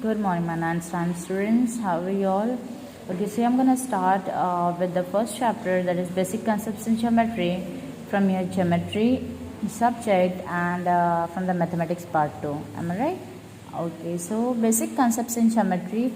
Good morning, my ninth standard students. How are you all? Okay, so I'm gonna start with the first chapter, that is basic concepts in geometry, from your geometry subject and from the mathematics part 2. Am I right? Okay, so basic concepts in geometry.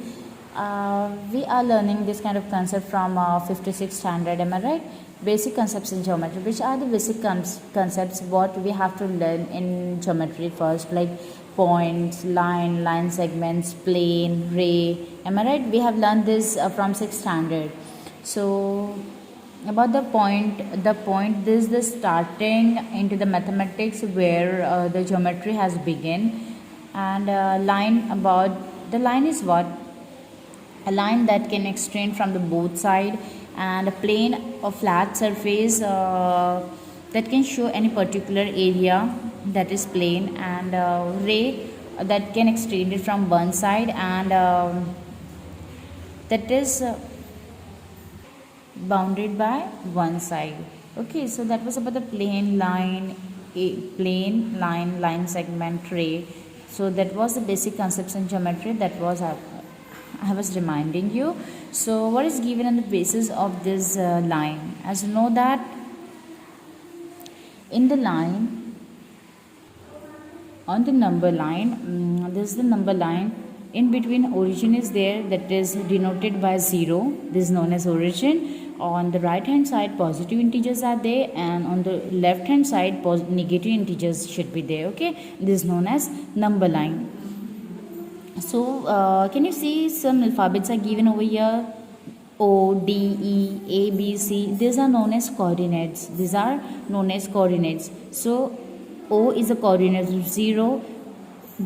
We are learning this kind of concept from 56th standard. Am I right? Basic concepts in geometry. Which are the basic concepts what we have to learn in geometry first, like points, line segments, plane, ray. Am I right? We have learned this from 6th standard. So about the point, this is the starting into the mathematics where the geometry has begun. And the line is what? A line that can extend from the both side, and a plane or flat surface that can show any particular area, that is plane, and ray that can extend it from one side, and that is bounded by one side. Okay, so that was about the plane, line, line segment, ray. So that was the basic concepts in geometry. That was I was reminding you. So what is given on the basis of this line? As you know that in the line, on the number line, this is the number line. In between, origin is there, that is denoted by 0. This is known as origin. On the right hand side, positive integers are there, and on the left hand side, negative integers should be there. Okay, this is known as number line. So can you see some alphabets are given over here? O, D, E, A, B, C. These are known as coordinates. These are known as coordinates. So O is the coordinate of 0,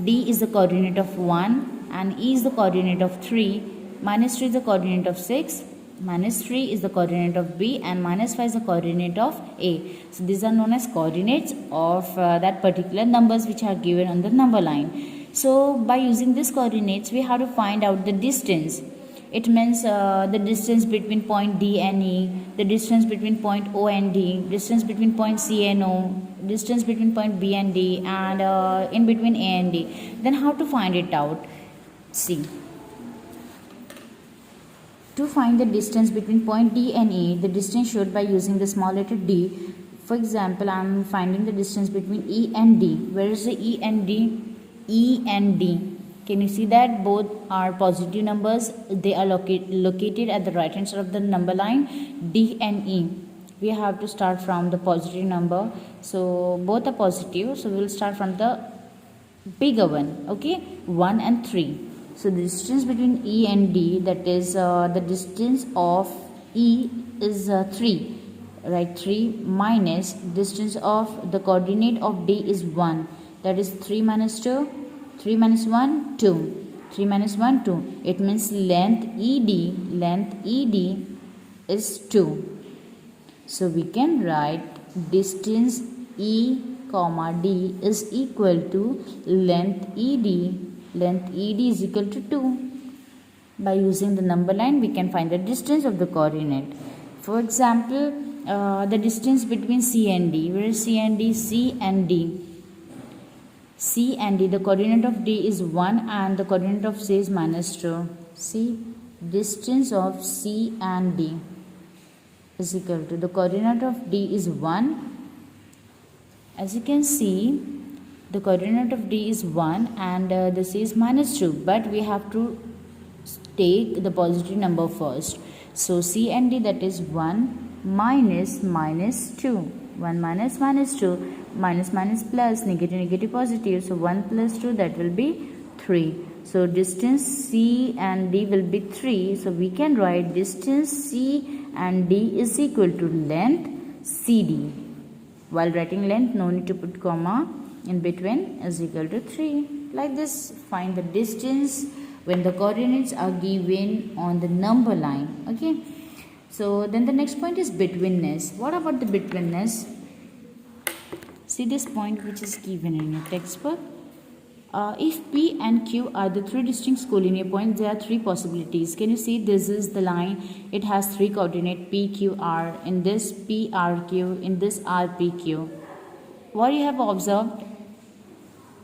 D is the coordinate of 1, and E is the coordinate of 3, minus 2 is the coordinate of 6, minus 3 is the coordinate of B, and minus 5 is the coordinate of A. So these are known as coordinates of that particular numbers which are given on the number line. So by using these coordinates, we have to find out the distance. It means the distance between point D and E, the distance between point O and D, distance between point C and O, distance between point B and D, and in between A and D. Then how to find it out? See. To find the distance between point D and E, the distance showed by using the small letter d. For example, I am finding the distance between E and D. Where is the E and D? E and D. Can you see that both are positive numbers? They are located at the right hand side of the number line. D and E. We have to start from the positive number. So both are positive. So we will start from the bigger one. Okay, 1 and 3. So the distance between E and D, that is the distance of E is 3. Right, 3 minus distance of the coordinate of D is 1. That is 3 minus 2. 3 minus 1, 2. 3 minus 1, 2. It means length ED is 2. So we can write distance E comma D is equal to length ED. Length ED is equal to 2. By using the number line, we can find the distance of the coordinate. For example, the distance between C and D. Where is C and D? C and D. C and D, the coordinate of D is 1 and the coordinate of C is minus 2. See, distance of C and D is equal to, the coordinate of D is 1. As you can see, the coordinate of D is 1 and the C is minus 2. But we have to take the positive number first. So C and D, that is 1 minus 2. 1 minus 2. Minus plus, negative positive. So 1 plus 2, that will be 3. So distance C and D will be 3. So we can write distance C and D is equal to length CD. While writing length, no need to put comma in between, is equal to 3. Like this, find the distance when the coordinates are given on the number line. Okay. So then the next point is betweenness. What about the betweenness? See this point which is given in your textbook. If P and Q are the three distinct collinear points, there are three possibilities. Can you see this is the line? It has three coordinates P, Q, R. In this P, R, Q. In this R, P, Q. What you have observed?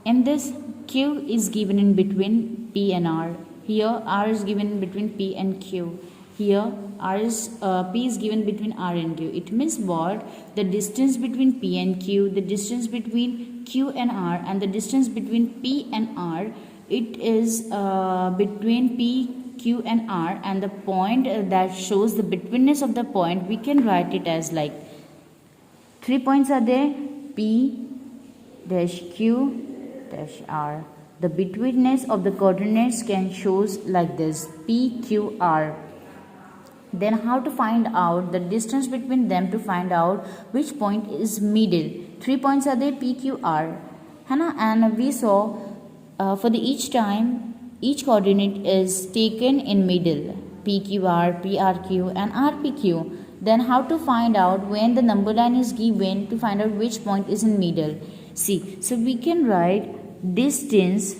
In this Q is given in between P and R. Here R is given in between P and Q. Here P is given between R and Q. It means what? The distance between P and Q, the distance between Q and R, and the distance between P and R, it is between P, Q and R, and the point that shows the betweenness of the point, we can write it as like 3 points are there, P dash Q dash R. The betweenness of the coordinates can shows like this, P, Q, R. Then how to find out the distance between them, to find out which point is middle. 3 points are there, P, Q, R. And we saw for the each time, each coordinate is taken in middle, P, Q, R, P, R, Q and R, P, Q. Then how to find out when the number line is given, to find out which point is in middle. See, so we can write distance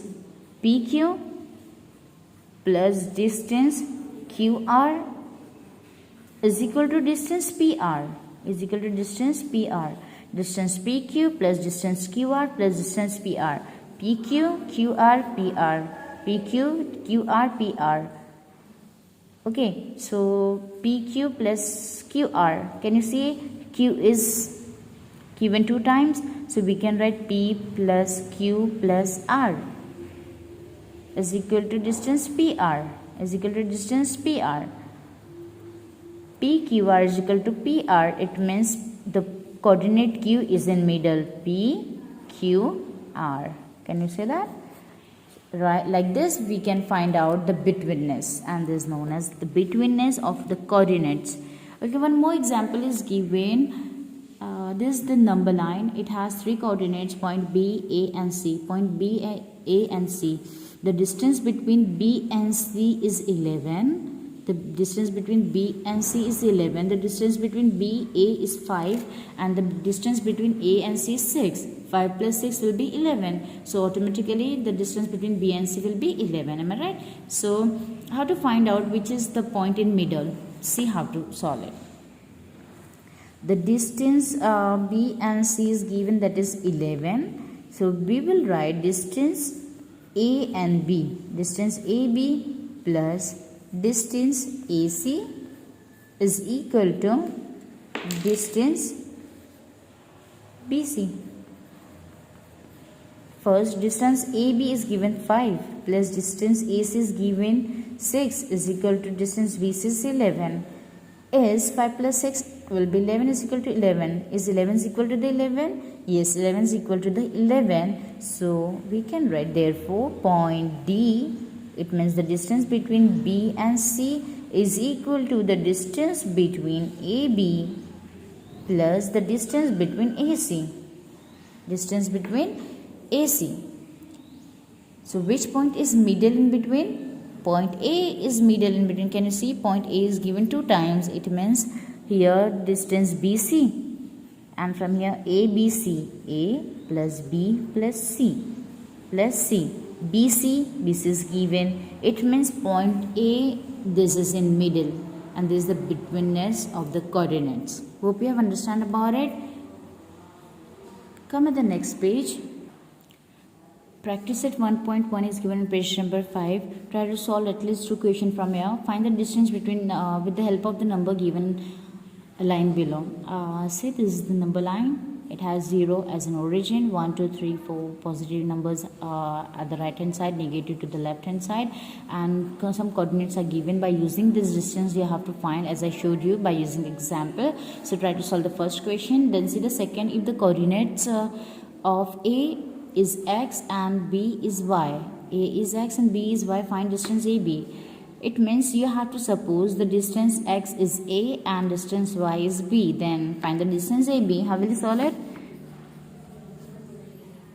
PQ plus distance QR is equal to distance PR is equal to distance PR. Distance PQ plus distance QR plus distance PR. PQ, QR, PR. PQ, QR, PR. Okay, so PQ plus QR. Can you see Q is given 2 times? So we can write P plus Q plus R is equal to distance PR is equal to distance PR. PQR is equal to PR. It means the coordinate Q is in middle. P, Q, R. Can you say that? Right, like this we can find out the betweenness, and this is known as the betweenness of the coordinates. Okay, one more example is given. This is the number line. It has 3 coordinates, point B, A and C. Point B, A and C. The distance between B and C is 11. The distance between B and C is 11. The distance between B, A is 5. And the distance between A and C is 6. 5 plus 6 will be 11. So automatically the distance between B and C will be 11. Am I right? So how to find out which is the point in middle? See how to solve it. The distance B and C is given, that is 11. So we will write distance A and B. Distance AB plus distance AC is equal to distance BC. First, distance AB is given 5 plus distance AC is given 6 is equal to distance BC is 11. Is 5 plus 6 will be 11 is equal to 11. Is 11 is equal to the 11? Yes, 11 is equal to the 11. So we can write therefore point D, it means the distance between B and C is equal to the distance between AB plus the distance between AC. Distance between AC. So which point is middle in between? Point A is middle in between. Can you see point A is given 2 times? It means here distance BC, and from here ABC, A plus B plus C plus C. BC is given. It means point A, this is in middle, and this is the betweenness of the coordinates. Hope you have understand about it. Come at the next page. Practice set 1.1 is given in page number 5. Try to solve at least 2 questions from here. Find the distance between with the help of the number given line below. Say this is the number line. It has 0 as an origin, 1, 2, 3, 4 positive numbers at the right hand side, negative to the left hand side, and some coordinates are given. By using this distance you have to find, as I showed you by using example. So try to solve the first question, then see the second. If the coordinates of A is X and B is Y, A is X and B is Y, find distance AB. It means you have to suppose the distance X is A and distance Y is B. Then find the distance AB. How will you solve it?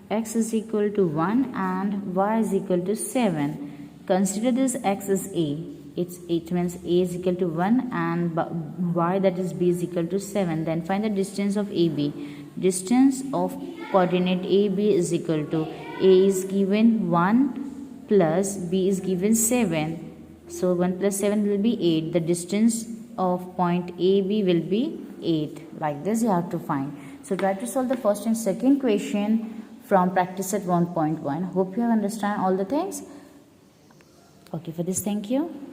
X is equal to 1 and Y is equal to 7. Consider this X is A. It means A is equal to 1 and Y, that is B, is equal to 7. Then find the distance of AB. Distance of coordinate AB is equal to A is given 1 plus B is given 7. So 1 plus 7 will be 8. The distance of point AB will be 8. Like this you have to find. So try to solve the first and second question from practice at 1.1. Hope you have understand all the things. Okay, for this, thank you.